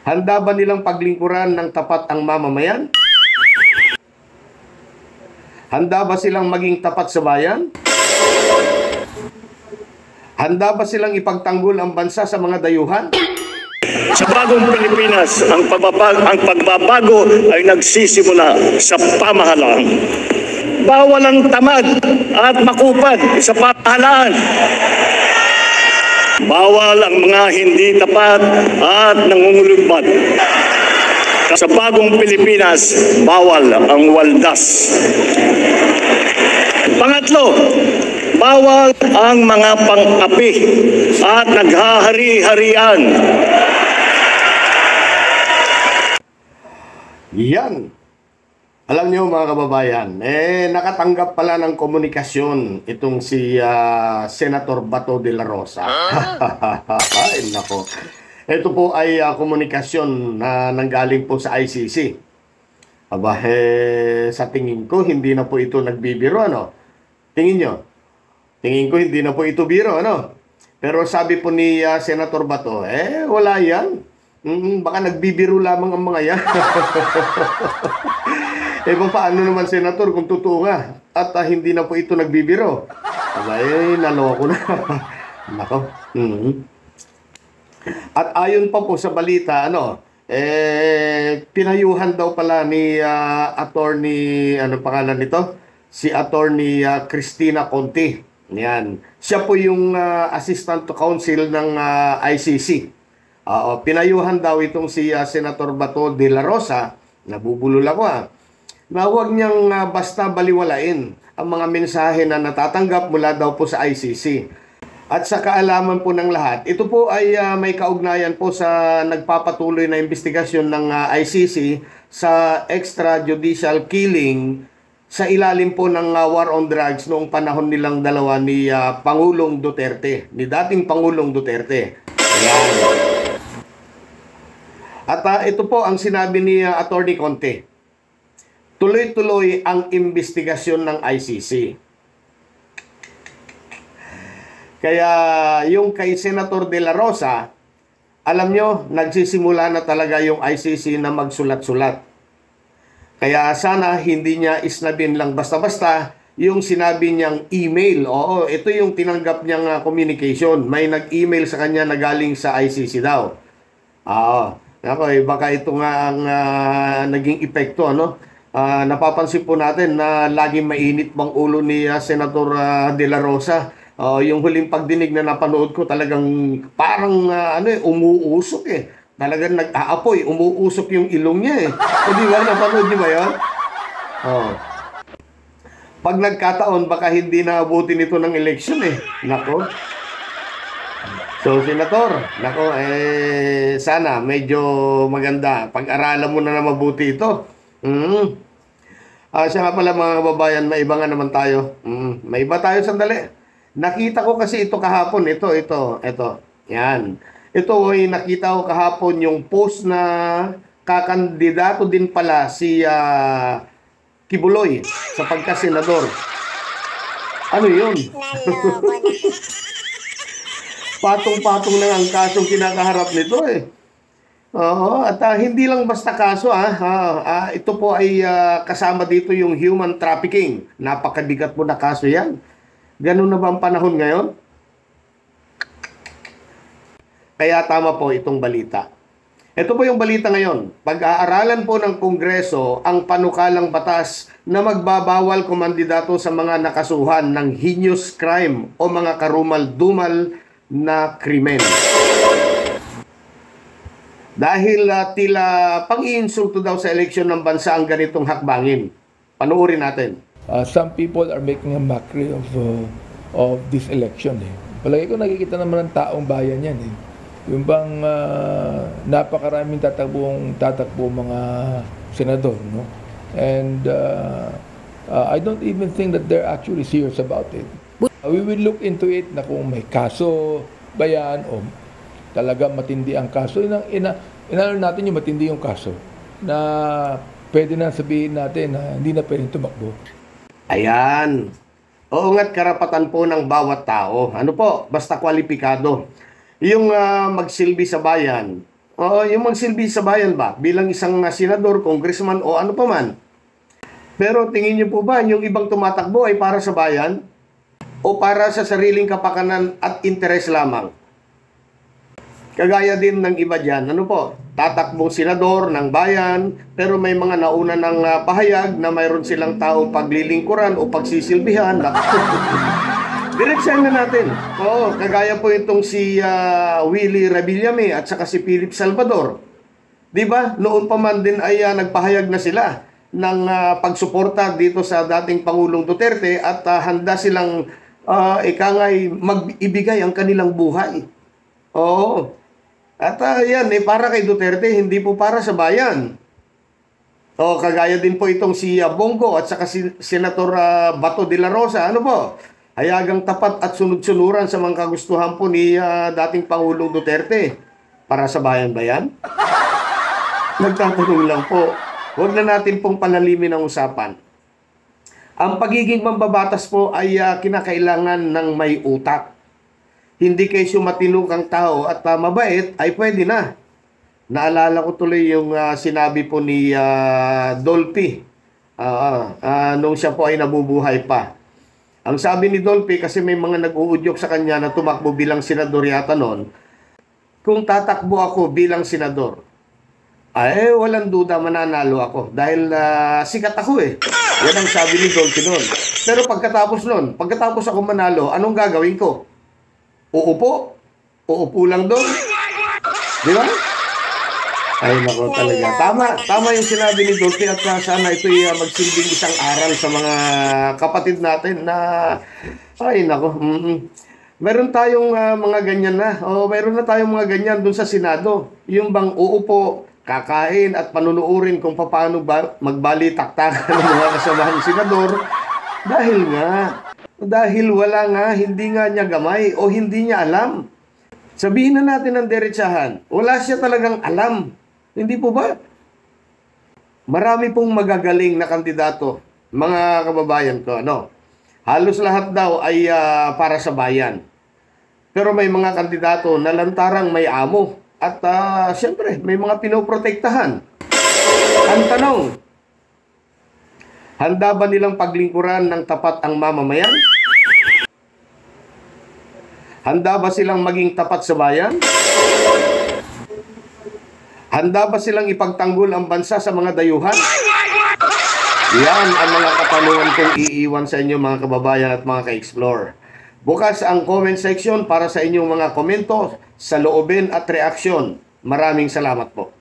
Handa ba nilang paglingkuran ng tapat ang mamamayan? Handa ba silang maging tapat sa bayan? Handa ba silang ipagtanggol ang bansa sa mga dayuhan? Sa bagong Pilipinas, ang pagbabago ay nagsisimula sa pamahalaan. Bawal ang tamad at makupad sa pamahalaan. Bawal ang mga hindi tapat at nangungulupad. Sa bagong Pilipinas, bawal ang waldas. Pangatlo, bawal ang mga pang-api at naghahari-harian. Yan. Alam niyo mga kababayan, nakatanggap pala ng komunikasyon itong si Senator Bato de la Rosa. Ay, nako. Ito po ay komunikasyon na nanggaling po sa ICC. Aba, sa tingin ko, hindi na po ito nagbibiro, ano? Tingin nyo? Tingin ko, hindi na po ito biro, ano? Pero sabi po ni Senator Bato, wala yan. Baka nagbibiro lamang ang mga yan. Paano naman, Senator, kung totoo nga? At hindi na po ito nagbibiro. Aba, naloko na. Nako. At ayon pa po sa balita, pinayuhan daw pala ni attorney, ano pangalan nito? Si attorney Cristina Conti. Yan. Siya po yung assistant to counsel ng ICC. Pinayuhan daw itong si Senator Bato de la Rosa, nabubulol ako na huwag niyang basta baliwalain ang mga mensahe na natatanggap mula daw po sa ICC. At sa kaalaman po ng lahat, ito po ay may kaugnayan po sa nagpapatuloy na investigasyon ng ICC sa extrajudicial killing sa ilalim po ng war on drugs noong panahon nilang dalawa ni Pangulong Duterte, ni dating Pangulong Duterte. Ayan. At ito po ang sinabi ni Attorney Conte. Tuloy-tuloy ang investigasyon ng ICC. Kaya yung kay Senator de la Rosa, alam nyo, nagsisimula na talaga yung ICC na magsulat-sulat. Kaya sana hindi niya isnabin lang basta-basta yung sinabi niyang email. Oo, ito yung tinanggap niyang communication. May nag-email sa kanya na galing sa ICC daw. Baka ito nga ang naging epekto, napapansin po natin na laging mainit bang ulo ni Senator de la Rosa. Yung huling pagdinig na napanood ko, talagang parang umuusok Talagang nag-aapoy, umuusok yung ilong niya Di ba? Napanood niyo ba yan? Pag nagkataon, baka hindi naabuti nito ng eleksyon Nako. So, Senator, nako, sana medyo maganda. Pag-aralan mo na mabuti ito. Siya nga pala mga kababayan, may iba nga naman tayo. May iba tayo, sandali. Nakita ko kasi ito kahapon. Ito. Yan. Ito ay nakita ko kahapon yung post na kakandidato din pala si Kibuloy sa pagkasenador. Ano yun? Patong-patong lang ang kasong kinakaharap nito at hindi lang basta kaso ito po ay kasama dito yung human trafficking. Napakabigat po na kaso yan. Ganun na ba ang panahon ngayon? Kaya tama po itong balita. Ito po yung balita ngayon. Pag-aaralan po ng Kongreso ang panukalang batas na magbabawal kumandidato sa mga nakasuhan ng heinous crime o mga karumal-dumal na krimen. Dahil tila pang-iinsulto daw sa eleksyon ng bansa ang ganitong hakbangin. Panoorin natin. Some people are making a mockery of this election. Palagi ko nakikita naman ng taong bayan yan. Yung bang napakaraming tatakbo mga senador, no? And I don't even think that they're actually serious about it. We will look into it na kung may kaso ba yan o talaga matindi ang kaso. Inano natin yung matindi yung kaso na pwede na sabihin natin na hindi na pwedeng tumakbo. Ayan. Oo nga't karapatan po ng bawat tao. Ano po? Basta kwalipikado. Yung magsilbi sa bayan, Oo, yung magsilbi sa bayan ba? Bilang isang senador, congressman o ano pa man. Pero tingin niyo po ba yung ibang tumatakbo ay para sa bayan? O para sa sariling kapakanan at interes lamang? Kagaya din ng iba dyan, ano po, tatakbong senador ng bayan, pero may mga nauna ng pahayag na mayroon silang taong paglilingkuran o pagsisilbihan. Diretsahan na natin. Oo, kagaya po itong si Willie Revillame at saka si Philip Salvador. Di ba? Noon pa man din ay nagpahayag na sila ng pagsuporta dito sa dating Pangulong Duterte at handa silang ikangay mag-ibigay ang kanilang buhay. Oo. At yan, para kay Duterte, hindi po para sa bayan. O, kagaya din po itong si Bongo at saka si Senator Bato de la Rosa. Ano po? Hayagang tapat at sunod-sunuran sa mga kagustuhan po ni dating Pangulong Duterte. Para sa bayan ba yan? Nagtatanong lang po. Huwag na natin pong palalimin ang usapan. Ang pagiging mambabatas po ay kinakailangan ng may utak. Hindi kayo matinukang tao at mabait, ay pwede na. Naalala ko tuloy yung sinabi po ni Dolphy nung siya po ay nabubuhay pa. Ang sabi ni Dolphy, kasi may mga nag-uudyok sa kanya na tumakbo bilang senador yata noon, kung tatakbo ako bilang senador, ay walang duda mananalo ako dahil sikat ako eh. Yan ang sabi ni Dolphy noon. Pero pagkatapos ako manalo, anong gagawin ko? Uupo? Uupo lang doon? Di ba? Ay, nako talaga. Tama yung sinabi ni Dolphy at sana ito'y magsilbing isang aral sa mga kapatid natin na, ay, nako. Meron tayong mga ganyan na. O, meron na tayong mga ganyan doon sa Senado. Yung bang uupo, kakain at panunuurin kung paano magbali-taktakan ng mga kasamahan ng senador. Dahil wala nga, hindi nga niya gamay o hindi niya alam. Sabihin na natin ang diretsahan, wala siya talagang alam. Hindi po ba? Marami pong magagaling na kandidato, mga kababayan ko. Halos lahat daw ay para sa bayan. Pero may mga kandidato na lantarang may amo. At siyempre, may mga pinoprotektahan. Ang tanong, handa ba nilang paglingkuran ng tapat ang mamamayan? Handa ba silang maging tapat sa bayan? Handa ba silang ipagtanggol ang bansa sa mga dayuhan? Yan ang mga katanungan kong iiwan sa inyo mga kababayan at mga ka-explore. Bukas ang comment section para sa inyong mga komento, saloobin at reaksyon. Maraming salamat po.